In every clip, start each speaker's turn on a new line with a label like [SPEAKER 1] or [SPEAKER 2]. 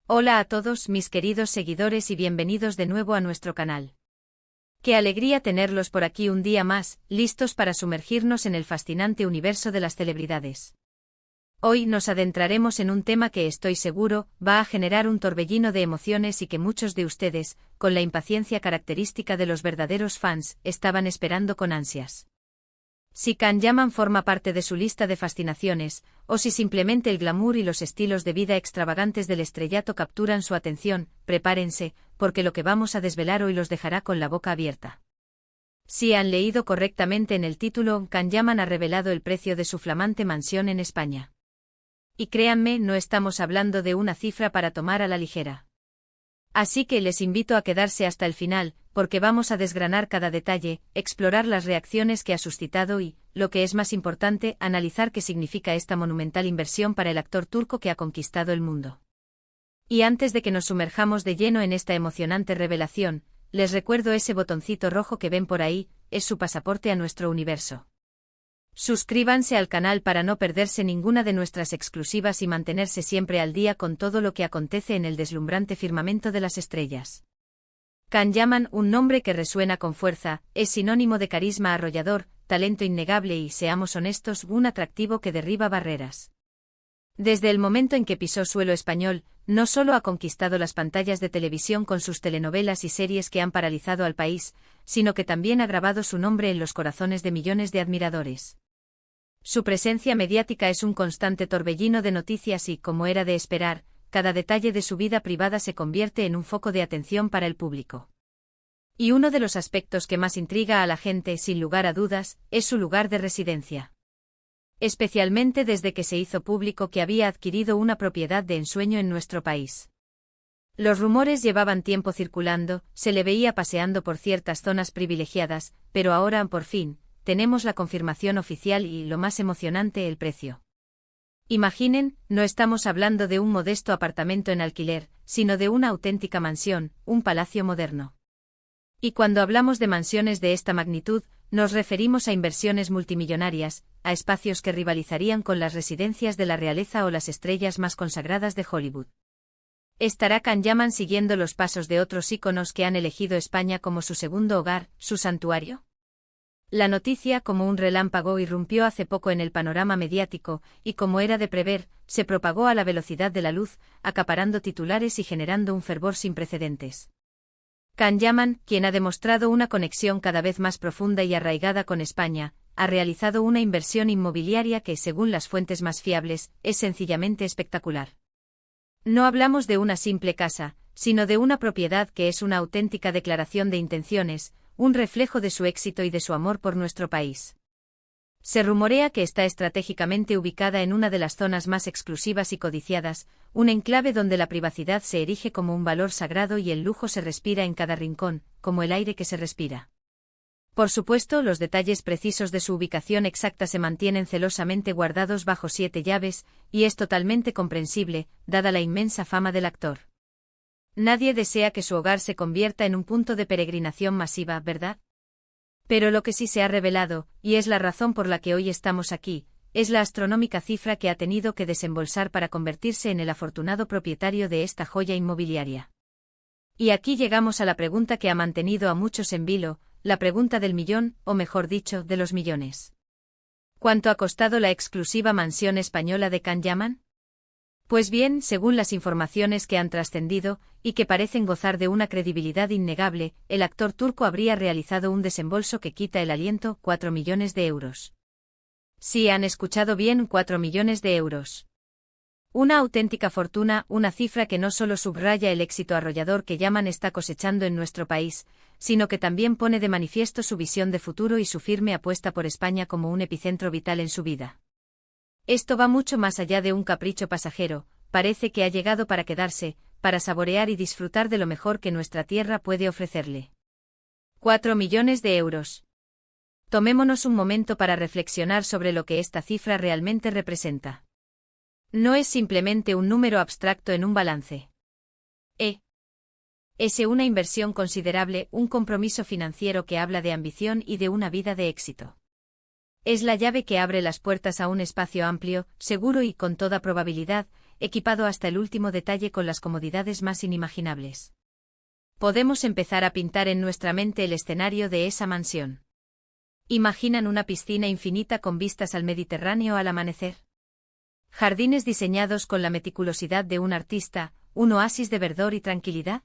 [SPEAKER 1] Hola a todos mis queridos seguidores y bienvenidos de nuevo a nuestro canal. Qué alegría tenerlos por aquí un día más, listos para sumergirnos en el fascinante universo de las celebridades. Hoy nos adentraremos en un tema que estoy seguro va a generar un torbellino de emociones y que muchos de ustedes, con la impaciencia característica de los verdaderos fans, estaban esperando con ansias. Si Can Yaman forma parte de su lista de fascinaciones, o si simplemente el glamour y los estilos de vida extravagantes del estrellato capturan su atención, prepárense, porque lo que vamos a desvelar hoy los dejará con la boca abierta. Si han leído correctamente en el título, Can Yaman ha revelado el precio de su flamante mansión en España. Y créanme, no estamos hablando de una cifra para tomar a la ligera. Así que les invito a quedarse hasta el final, porque vamos a desgranar cada detalle, explorar las reacciones que ha suscitado y, lo que es más importante, analizar qué significa esta monumental inversión para el actor turco que ha conquistado el mundo. Y antes de que nos sumerjamos de lleno en esta emocionante revelación, les recuerdo ese botoncito rojo que ven por ahí, es su pasaporte a nuestro universo. Suscríbanse al canal para no perderse ninguna de nuestras exclusivas y mantenerse siempre al día con todo lo que acontece en el deslumbrante firmamento de las estrellas. Can Yaman, un nombre que resuena con fuerza, es sinónimo de carisma arrollador, talento innegable y, seamos honestos, un atractivo que derriba barreras. Desde el momento en que pisó suelo español, no solo ha conquistado las pantallas de televisión con sus telenovelas y series que han paralizado al país, sino que también ha grabado su nombre en los corazones de millones de admiradores. Su presencia mediática es un constante torbellino de noticias y, como era de esperar, cada detalle de su vida privada se convierte en un foco de atención para el público. Y uno de los aspectos que más intriga a la gente, sin lugar a dudas, es su lugar de residencia. Especialmente desde que se hizo público que había adquirido una propiedad de ensueño en nuestro país. Los rumores llevaban tiempo circulando, se le veía paseando por ciertas zonas privilegiadas, pero ahora, por fin, tenemos la confirmación oficial y, lo más emocionante, el precio. Imaginen, no estamos hablando de un modesto apartamento en alquiler, sino de una auténtica mansión, un palacio moderno. Y cuando hablamos de mansiones de esta magnitud, nos referimos a inversiones multimillonarias, a espacios que rivalizarían con las residencias de la realeza o las estrellas más consagradas de Hollywood. ¿Estará Can Yaman siguiendo los pasos de otros íconos que han elegido España como su segundo hogar, su santuario? La noticia, como un relámpago, irrumpió hace poco en el panorama mediático, y como era de prever, se propagó a la velocidad de la luz, acaparando titulares y generando un fervor sin precedentes. Can Yaman, quien ha demostrado una conexión cada vez más profunda y arraigada con España, ha realizado una inversión inmobiliaria que, según las fuentes más fiables, es sencillamente espectacular. No hablamos de una simple casa, sino de una propiedad que es una auténtica declaración de intenciones, un reflejo de su éxito y de su amor por nuestro país. Se rumorea que está estratégicamente ubicada en una de las zonas más exclusivas y codiciadas, un enclave donde la privacidad se erige como un valor sagrado y el lujo se respira en cada rincón, como el aire que se respira. Por supuesto, los detalles precisos de su ubicación exacta se mantienen celosamente guardados bajo 7 llaves, y es totalmente comprensible, dada la inmensa fama del actor. Nadie desea que su hogar se convierta en un punto de peregrinación masiva, ¿verdad? Pero lo que sí se ha revelado, y es la razón por la que hoy estamos aquí, es la astronómica cifra que ha tenido que desembolsar para convertirse en el afortunado propietario de esta joya inmobiliaria. Y aquí llegamos a la pregunta que ha mantenido a muchos en vilo, la pregunta del millón, o mejor dicho, de los millones. ¿Cuánto ha costado la exclusiva mansión española de Can Yaman? Pues bien, según las informaciones que han trascendido, y que parecen gozar de una credibilidad innegable, el actor turco habría realizado un desembolso que quita el aliento, 4 millones de euros. Sí, han escuchado bien, 4 millones de euros. Una auténtica fortuna, una cifra que no solo subraya el éxito arrollador que Yaman está cosechando en nuestro país, sino que también pone de manifiesto su visión de futuro y su firme apuesta por España como un epicentro vital en su vida. Esto va mucho más allá de un capricho pasajero, parece que ha llegado para quedarse, para saborear y disfrutar de lo mejor que nuestra tierra puede ofrecerle. 4 millones de euros. Tomémonos un momento para reflexionar sobre lo que esta cifra realmente representa. No es simplemente un número abstracto en un balance. Es una inversión considerable, un compromiso financiero que habla de ambición y de una vida de éxito. Es la llave que abre las puertas a un espacio amplio, seguro y, con toda probabilidad, equipado hasta el último detalle con las comodidades más inimaginables. Podemos empezar a pintar en nuestra mente el escenario de esa mansión. ¿Imaginan una piscina infinita con vistas al Mediterráneo al amanecer? Jardines diseñados con la meticulosidad de un artista, un oasis de verdor y tranquilidad.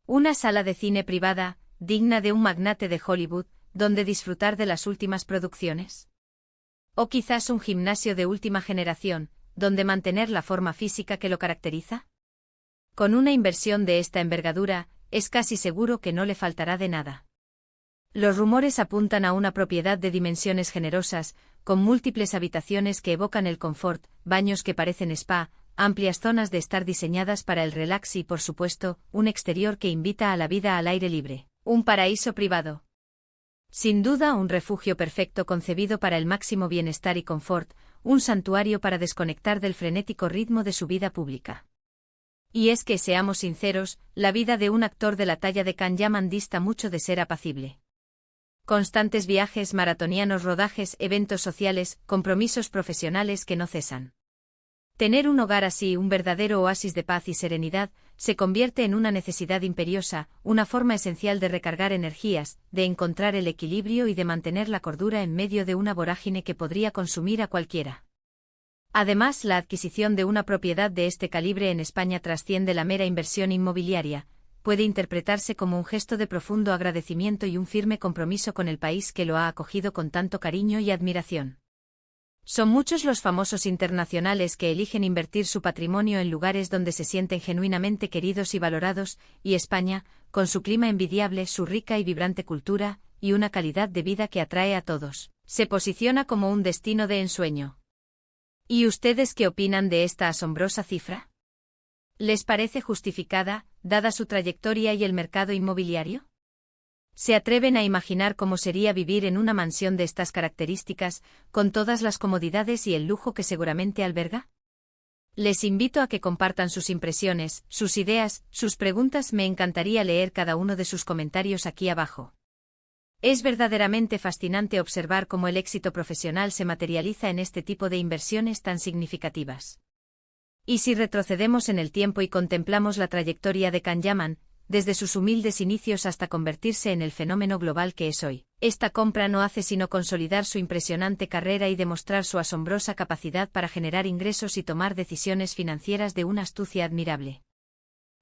[SPEAKER 1] Una sala de cine privada, digna de un magnate de Hollywood, donde disfrutar de las últimas producciones. O quizás un gimnasio de última generación, donde mantener la forma física que lo caracteriza. Con una inversión de esta envergadura, es casi seguro que no le faltará de nada. Los rumores apuntan a una propiedad de dimensiones generosas, con múltiples habitaciones que evocan el confort, baños que parecen spa, amplias zonas de estar diseñadas para el relax y, por supuesto, un exterior que invita a la vida al aire libre. Un paraíso privado. Sin duda, un refugio perfecto concebido para el máximo bienestar y confort, un santuario para desconectar del frenético ritmo de su vida pública. Y es que, seamos sinceros, la vida de un actor de la talla de Can Yaman dista mucho de ser apacible. Constantes viajes, maratonianos rodajes, eventos sociales, compromisos profesionales que no cesan. Tener un hogar así, un verdadero oasis de paz y serenidad, se convierte en una necesidad imperiosa, una forma esencial de recargar energías, de encontrar el equilibrio y de mantener la cordura en medio de una vorágine que podría consumir a cualquiera. Además, la adquisición de una propiedad de este calibre en España trasciende la mera inversión inmobiliaria, puede interpretarse como un gesto de profundo agradecimiento y un firme compromiso con el país que lo ha acogido con tanto cariño y admiración. Son muchos los famosos internacionales que eligen invertir su patrimonio en lugares donde se sienten genuinamente queridos y valorados, y España, con su clima envidiable, su rica y vibrante cultura, y una calidad de vida que atrae a todos, se posiciona como un destino de ensueño. ¿Y ustedes qué opinan de esta asombrosa cifra? ¿Les parece justificada, dada su trayectoria y el mercado inmobiliario? ¿Se atreven a imaginar cómo sería vivir en una mansión de estas características, con todas las comodidades y el lujo que seguramente alberga? Les invito a que compartan sus impresiones, sus ideas, sus preguntas. Me encantaría leer cada uno de sus comentarios aquí abajo. Es verdaderamente fascinante observar cómo el éxito profesional se materializa en este tipo de inversiones tan significativas. Y si retrocedemos en el tiempo y contemplamos la trayectoria de Can Yaman, desde sus humildes inicios hasta convertirse en el fenómeno global que es hoy, esta compra no hace sino consolidar su impresionante carrera y demostrar su asombrosa capacidad para generar ingresos y tomar decisiones financieras de una astucia admirable.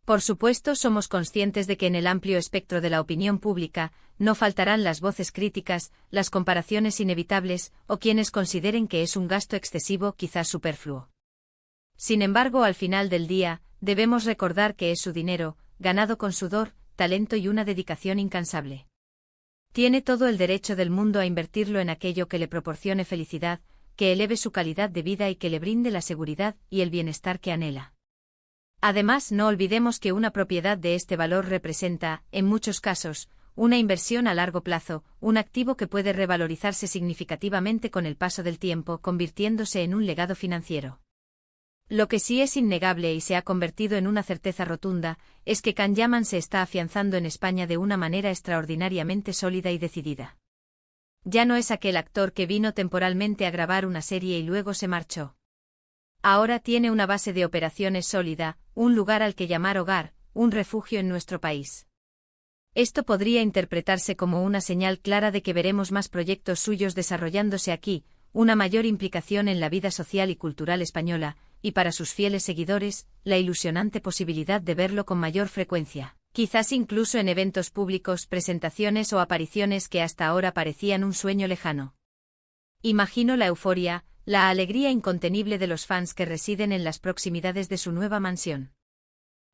[SPEAKER 1] Por supuesto, somos conscientes de que en el amplio espectro de la opinión pública, no faltarán las voces críticas, las comparaciones inevitables, o quienes consideren que es un gasto excesivo, quizás superfluo. Sin embargo, al final del día, debemos recordar que es su dinero, ganado con sudor, talento y una dedicación incansable. Tiene todo el derecho del mundo a invertirlo en aquello que le proporcione felicidad, que eleve su calidad de vida y que le brinde la seguridad y el bienestar que anhela. Además, no olvidemos que una propiedad de este valor representa, en muchos casos, una inversión a largo plazo, un activo que puede revalorizarse significativamente con el paso del tiempo, convirtiéndose en un legado financiero. Lo que sí es innegable y se ha convertido en una certeza rotunda, es que Can Yaman se está afianzando en España de una manera extraordinariamente sólida y decidida. Ya no es aquel actor que vino temporalmente a grabar una serie y luego se marchó. Ahora tiene una base de operaciones sólida, un lugar al que llamar hogar, un refugio en nuestro país. Esto podría interpretarse como una señal clara de que veremos más proyectos suyos desarrollándose aquí, una mayor implicación en la vida social y cultural española, y para sus fieles seguidores, la ilusionante posibilidad de verlo con mayor frecuencia, quizás incluso en eventos públicos, presentaciones o apariciones que hasta ahora parecían un sueño lejano. Imagino la euforia, la alegría incontenible de los fans que residen en las proximidades de su nueva mansión.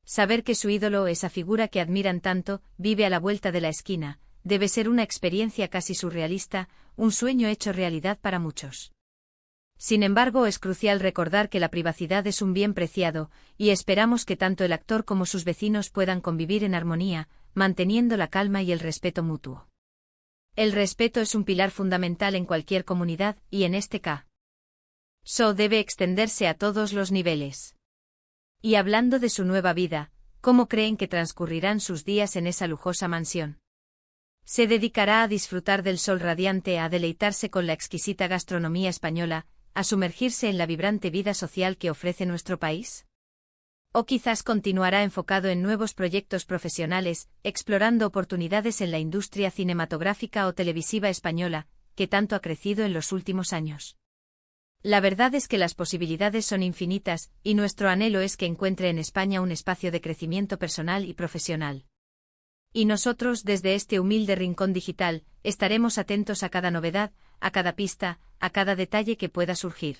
[SPEAKER 1] Saber que su ídolo, esa figura que admiran tanto, vive a la vuelta de la esquina, debe ser una experiencia casi surrealista, un sueño hecho realidad para muchos. Sin embargo, es crucial recordar que la privacidad es un bien preciado, y esperamos que tanto el actor como sus vecinos puedan convivir en armonía, manteniendo la calma y el respeto mutuo. El respeto es un pilar fundamental en cualquier comunidad, y en este caso debe extenderse a todos los niveles. Y hablando de su nueva vida, ¿cómo creen que transcurrirán sus días en esa lujosa mansión? ¿Se dedicará a disfrutar del sol radiante, a deleitarse con la exquisita gastronomía española, a sumergirse en la vibrante vida social que ofrece nuestro país? ¿O quizás continuará enfocado en nuevos proyectos profesionales, explorando oportunidades en la industria cinematográfica o televisiva española, que tanto ha crecido en los últimos años? La verdad es que las posibilidades son infinitas, y nuestro anhelo es que encuentre en España un espacio de crecimiento personal y profesional. Y nosotros, desde este humilde rincón digital, estaremos atentos a cada novedad, a cada pista, a cada detalle que pueda surgir.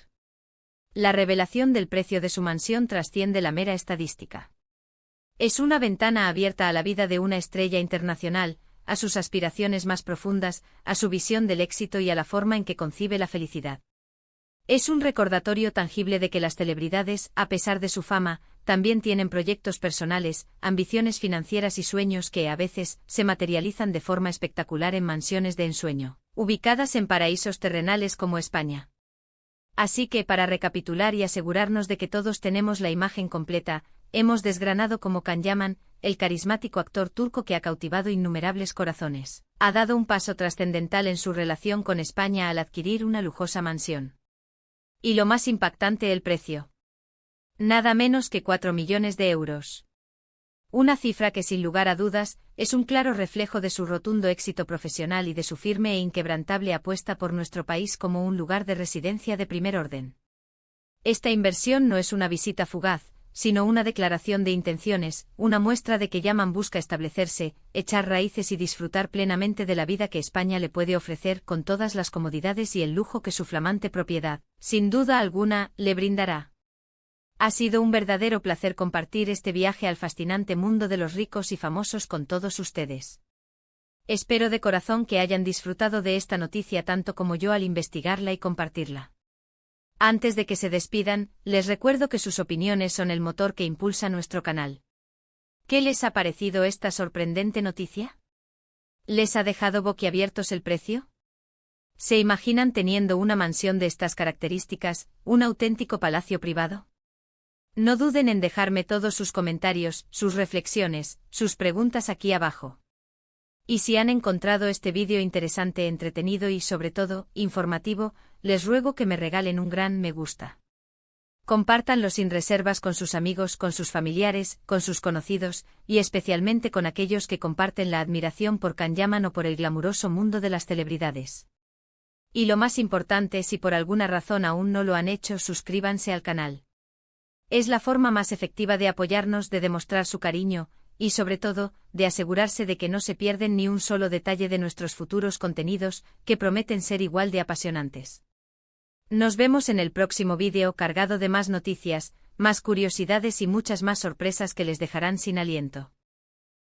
[SPEAKER 1] La revelación del precio de su mansión trasciende la mera estadística. Es una ventana abierta a la vida de una estrella internacional, a sus aspiraciones más profundas, a su visión del éxito y a la forma en que concibe la felicidad. Es un recordatorio tangible de que las celebridades, a pesar de su fama, también tienen proyectos personales, ambiciones financieras y sueños que, a veces, se materializan de forma espectacular en mansiones de ensueño, ubicadas en paraísos terrenales como España. Así que, para recapitular y asegurarnos de que todos tenemos la imagen completa, hemos desgranado cómo Can Yaman, el carismático actor turco que ha cautivado innumerables corazones, ha dado un paso trascendental en su relación con España al adquirir una lujosa mansión. Y lo más impactante, el precio. Nada menos que 4 millones de euros. Una cifra que, sin lugar a dudas, es un claro reflejo de su rotundo éxito profesional y de su firme e inquebrantable apuesta por nuestro país como un lugar de residencia de primer orden. Esta inversión no es una visita fugaz, sino una declaración de intenciones, una muestra de que Yaman busca establecerse, echar raíces y disfrutar plenamente de la vida que España le puede ofrecer con todas las comodidades y el lujo que su flamante propiedad, sin duda alguna, le brindará. Ha sido un verdadero placer compartir este viaje al fascinante mundo de los ricos y famosos con todos ustedes. Espero de corazón que hayan disfrutado de esta noticia tanto como yo al investigarla y compartirla. Antes de que se despidan, les recuerdo que sus opiniones son el motor que impulsa nuestro canal. ¿Qué les ha parecido esta sorprendente noticia? ¿Les ha dejado boquiabiertos el precio? ¿Se imaginan teniendo una mansión de estas características, un auténtico palacio privado? No duden en dejarme todos sus comentarios, sus reflexiones, sus preguntas aquí abajo. Y si han encontrado este vídeo interesante, entretenido y sobre todo, informativo, les ruego que me regalen un gran me gusta. Compártanlo sin reservas con sus amigos, con sus familiares, con sus conocidos, y especialmente con aquellos que comparten la admiración por Can Yaman o por el glamuroso mundo de las celebridades. Y lo más importante, si por alguna razón aún no lo han hecho, suscríbanse al canal. Es la forma más efectiva de apoyarnos, de demostrar su cariño, y sobre todo, de asegurarse de que no se pierden ni un solo detalle de nuestros futuros contenidos, que prometen ser igual de apasionantes. Nos vemos en el próximo vídeo cargado de más noticias, más curiosidades y muchas más sorpresas que les dejarán sin aliento.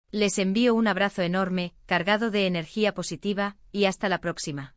[SPEAKER 1] Les envío un abrazo enorme, cargado de energía positiva, y hasta la próxima.